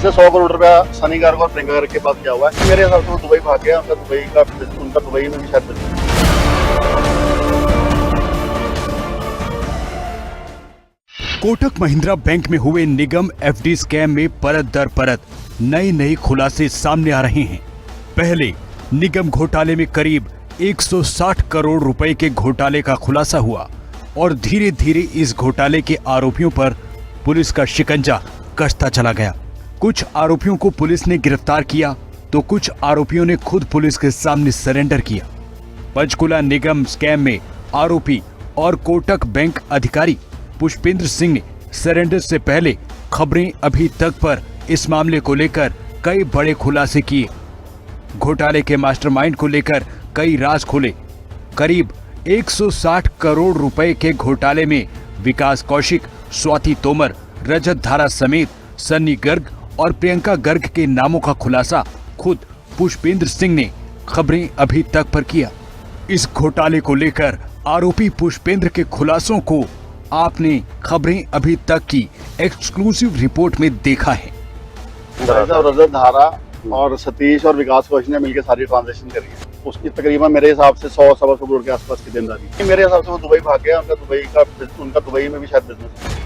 से 100 करोड़ रुपया सनी गर्ग और प्रियंका गर्ग के पास क्या हुआ है। मेरे हिसाब से वो दुबई भाग गया, उनका दुबई में भी शायद बिजनेस। कोटक महिंद्रा बैंक में हुए निगम एफडी स्कैम में परत दर परत नए खुलासे सामने आ रहे हैं। पहले निगम घोटाले में करीब 160 करोड़ रुपए के घोटाले का खुलासा हुआ और धीरे धीरे इस घोटाले के आरोपियों पर पुलिस का शिकंजा कसता चला गया। कुछ आरोपियों को पुलिस ने गिरफ्तार किया तो कुछ आरोपियों ने खुद पुलिस के सामने सरेंडर किया। पंचकुला निगम स्कैम में आरोपी और कोटक बैंक अधिकारी पुष्पेंद्र सिंह ने सरेंडर से पहले खबरें अभी तक पर इस मामले को लेकर कई बड़े खुलासे किए। घोटाले के मास्टरमाइंड को लेकर कई राज खुले। करीब 160 करोड़ रुपए के घोटाले में विकास कौशिक, स्वाति तोमर, रजत धारा समेत सन्नी गर्ग और प्रियंका गर्ग के नामों का खुलासा खुद पुष्पेंद्र सिंह ने खबरें अभी तक पर किया। इस घोटाले को लेकर आरोपी पुष्पेंद्र के खुलासों को आपने खबरें अभी तक की एक्सक्लूसिव रिपोर्ट में देखा है। रजत धारा और सतीश और विकास कौशिक ने मिलकर सारी ट्रांजेक्शन करी है। उसकी तकरीबन मेरे हिसाब से 100-125 करोड़ के आसपास की देनदारी। मेरे हिसाब से वो दुबई भाग गया, उनका दुबई में भी शायद बिजनेस।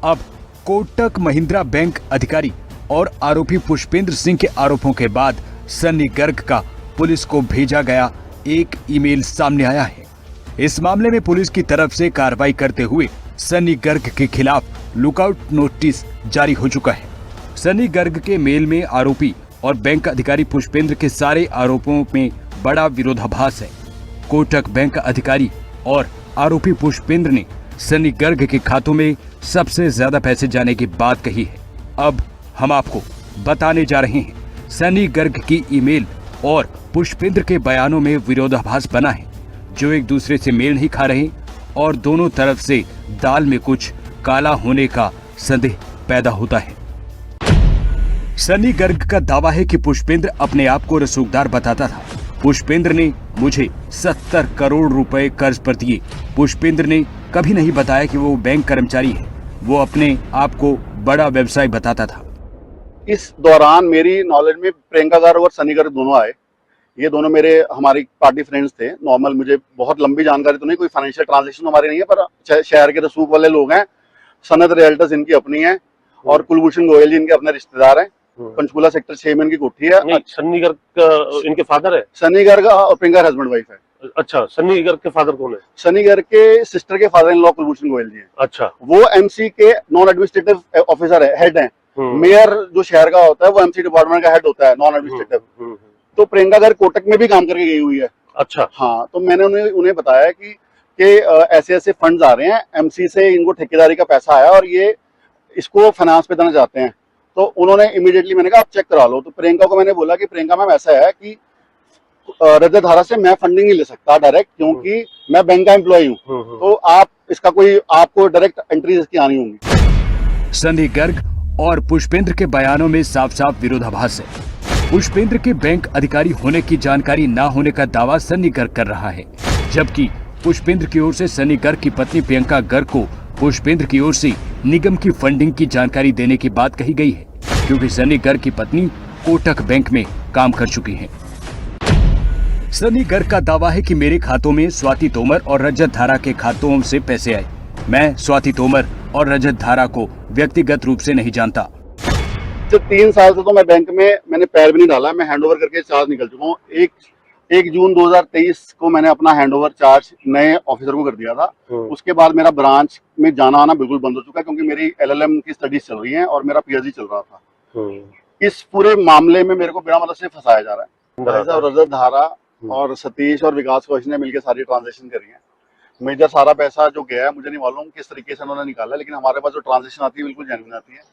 अब कोटक महिंद्रा बैंक अधिकारी और आरोपी पुष्पेंद्र सिंह के आरोपों के बाद सन्नी गर्ग का पुलिस को भेजा गया एक ईमेल सामने आया है। इस मामले में पुलिस की तरफ से कार्रवाई करते हुए सन्नी गर्ग के खिलाफ लुकआउट नोटिस जारी हो चुका है। सन्नी गर्ग के मेल में आरोपी और बैंक अधिकारी पुष्पेंद्र के सारे आरोपों में बड़ा विरोधाभास है। कोटक बैंक अधिकारी और आरोपी पुष्पेंद्र ने सन्नी गर्ग के खातों में सबसे ज्यादा पैसे जाने की बात कही है। अब हम आपको बताने जा रहे हैं सन्नी गर्ग की ईमेल और पुष्पेंद्र के बयानों में विरोधाभास बना है, जो एक दूसरे से मेल नहीं खा रहे और दोनों तरफ से दाल में कुछ काला होने का संदेह पैदा होता है। सन्नी गर्ग का दावा है कि पुष्पेंद्र अपने आप को रसूखदार बताता था। पुष्पेंद्र ने मुझे 70 करोड़ रुपए कर्ज पर दिए। पुष्पेंद्र ने कभी नहीं बताया कि वो बैंक कर्मचारी है। वो अपने आप को बड़ा व्यवसाय बताता था। इस दौरान मेरी नॉलेज में प्रियंका गर्ग और सनी गर्ग दोनों आए। ये दोनों हमारी पार्टी फ्रेंड्स थे। नॉर्मल, मुझे बहुत लंबी जानकारी तो नहीं, कोई फाइनेंशियल ट्रांजैक्शन हमारी नहीं है, पर शहर के रसूख वाले लोग हैं। सनत रियल्टर्स इनकी अपनी है और कुलभूषण गोयल जी इनके अपने रिश्तेदार हैं। पंचकुला सेक्टर 6 में इनकी कोठी है। सन्नी गर्ग इनके फादर है? सनी गर्ग और प्रियंका हस्बैंड वाइफ है। अच्छा, सन्नी गर्ग के फादर कौन है? सनी गर्ग के सिस्टर के father in law Kulbhushan Goyal ji हैं। अच्छा, वो एमसी के नॉन एडमिनिस्ट्रेटिव ऑफिसर है, हेड हैं। मेयर जो शहर का होता है वो एमसी डिपार्टमेंट का हेड होता है, नॉन एडमिनिस्ट्रेटिव। तो प्रियंका गर्ग कोटक में भी काम करके गई हुई है। अच्छा, हाँ, तो मैंने उन्हें बताया कि ऐसे ऐसे फंड्स आ रहे हैं, एमसी से इनको ठेकेदारी का पैसा आया और ये इसको फाइनेंस पे देना चाहते हैं। तो उन्होंने इमीडिएटली, मैंने कहा आप चेक करा लो। तो प्रियंका को मैंने बोला कि प्रियंका मैम ऐसा है कि रजत धारा से मैं फंडिंग नहीं ले सकता डायरेक्ट, क्योंकि मैं बैंक का एम्प्लॉय हूँ। तो आप इसका कोई आपको डायरेक्ट एंट्रीज इसकी आनी होंगी। सन्नी गर्ग और पुष्पेंद्र के बयानों में साफ साफ विरोधाभास है। पुष्पेंद्र के बैंक अधिकारी होने की जानकारी न होने का दावा सन्नी गर्ग कर रहा है, जबकि पुष्पेंद्र की ओर से सन्नी गर्ग की पत्नी प्रियंका गर्ग को पुष्पेंद्र की ओर से निगम की फंडिंग की जानकारी देने की बात कही गई है, क्योंकि सन्नी गर्ग की पत्नी कोटक बैंक में काम कर चुकी हैं। सन्नी गर्ग का दावा है कि मेरे खातों में स्वाति तोमर और रजत धारा के खातों से पैसे आए। मैं स्वाति तोमर और रजत धारा को व्यक्तिगत रूप से नहीं जानता। 3 साल से तो मैं बैंक में मैंने पैर भी नहीं डाला। मैं हैंडओवर करके चार्ज निकल चुका हूँ। 1 जून 2023 को मैंने अपना हैंडओवर चार्ज नए ऑफिसर को कर दिया था। उसके बाद मेरा ब्रांच में जाना आना बिल्कुल बंद हो चुका है, क्योंकि मेरी LLM की स्टडीज चल रही हैं और मेरा PhD चल रहा था। इस पूरे मामले में मेरे को बिना मतलब से फंसाया जा रहा है। रजत धारा और सतीश और विकास कौशिक ने मिलकर सारी ट्रांजेक्शन करी है। मेजर सारा पैसा जो गया है मुझे नहीं मालूम किस तरीके से उन्होंने निकाला, लेकिन हमारे पास जो ट्रांजेक्शन आती है बिल्कुल जेन्युइन आती है।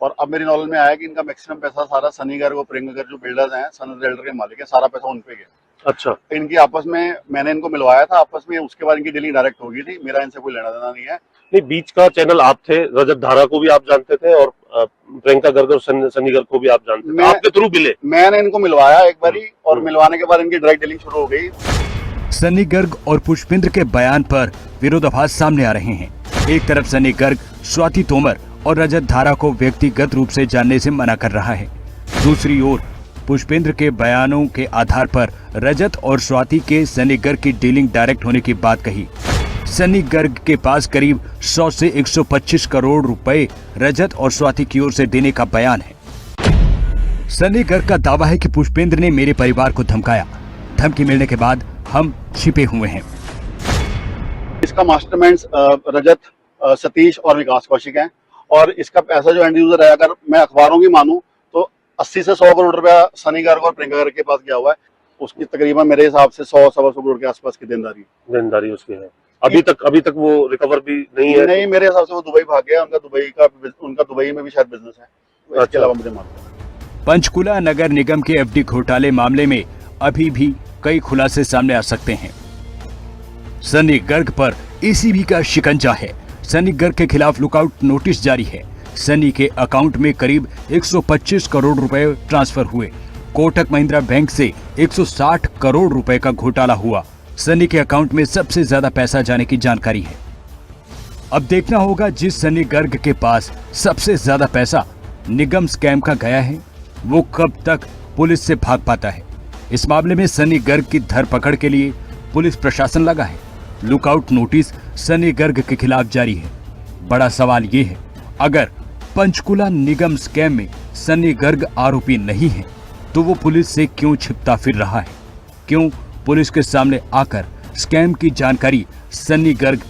और अब मेरी नॉलेज में आया कि इनका मैक्सिमम पैसा सारा सनी गर्ग और प्रियंका गर्ग जो बिल्डर्स हैं, सनत रियल्टर के मालिक है, सारा पैसा उन पे गया। अच्छा, इनकी आपस में, मैंने इनको मिलवाया था आपस में, उसके बाद इनकी डीलिंग डायरेक्ट हो गई थी। मेरा इनसे कोई लेना देना नहीं है। नहीं, बीच का चैनल आप थे। रजत धारा को भी आप जानते थे और प्रियंका गर्ग और सन्नी गर्ग को भी आप जानते थे। आपके थ्रू मिले? मैंने इनको मिलवाया एक बारी, और मिलवाने के बाद इनकी डायरेक्ट डीलिंग शुरू हो गई। सन्नी गर्ग और पुष्पेंद्र के बयान पर विरोधाभास सामने आ रहे हैं। एक तरफ सन्नी गर्ग स्वाति तोमर और रजत धारा को व्यक्तिगत रूप से जानने से मना कर रहा है। दूसरी ओर पुष्पेंद्र के बयानों के आधार पर रजत और स्वाति के सनी गर्ग की डीलिंग डायरेक्ट होने की बात कही। सनी गर्ग के पास करीब 100 से 125 करोड़ रुपए रजत और स्वाति की ओर से देने का बयान है। सनी गर्ग का दावा है कि पुष्पेंद्र ने मेरे परिवार को धमकाया। धमकी मिलने के बाद हम छिपे हुए हैं। इसका मास्टरमाइंड रजत, सतीश और विकास कौशिक हैं। और इसका पैसा जो एंड यूजर है, अगर मैं अखबारों की मानूं तो 80 से 100 करोड़ रुपया सनी गर्ग और प्रियंका गर्ग के पास गया हुआ है। उसकी तकरीबन मेरे हिसाब से 100-125 करोड़ के आसपास की देनदारी उसकी है। अभी तक वो रिकवर भी नहीं है? नहीं, मेरे हिसाब से वो दुबई भाग गया। उनका दुबई में भी शायद बिजनेस है। इसके अच्छा। अलावा मुझे मालूम। पंचकुला नगर निगम के एफडी घोटाले मामले में अभी भी कई खुलासे सामने आ सकते हैं। सनी गर्ग पर एसीबी का शिकंजा है। सनी गर्ग के खिलाफ लुकआउट नोटिस जारी है। सनी के अकाउंट में करीब 125 करोड़ रुपए ट्रांसफर हुए। कोटक महिंद्रा बैंक से 160 करोड़ रुपए का घोटाला हुआ। सनी के अकाउंट में सबसे ज्यादा पैसा जाने की जानकारी है। अब देखना होगा जिस सनी गर्ग के पास सबसे ज्यादा पैसा निगम स्कैम का गया है, वो कब तक पुलिस से भाग पाता है। इस मामले में सनी गर्ग की धरपकड़ के लिए पुलिस प्रशासन लगा है। लुकआउट नोटिस सनी गर्ग के खिलाफ जारी है। बड़ा सवाल ये है, अगर पंचकुला निगम स्कैम में सनी गर्ग आरोपी नहीं है तो वो पुलिस से क्यों छिपता फिर रहा है? क्यों पुलिस के सामने आकर स्कैम की जानकारी सनी गर्ग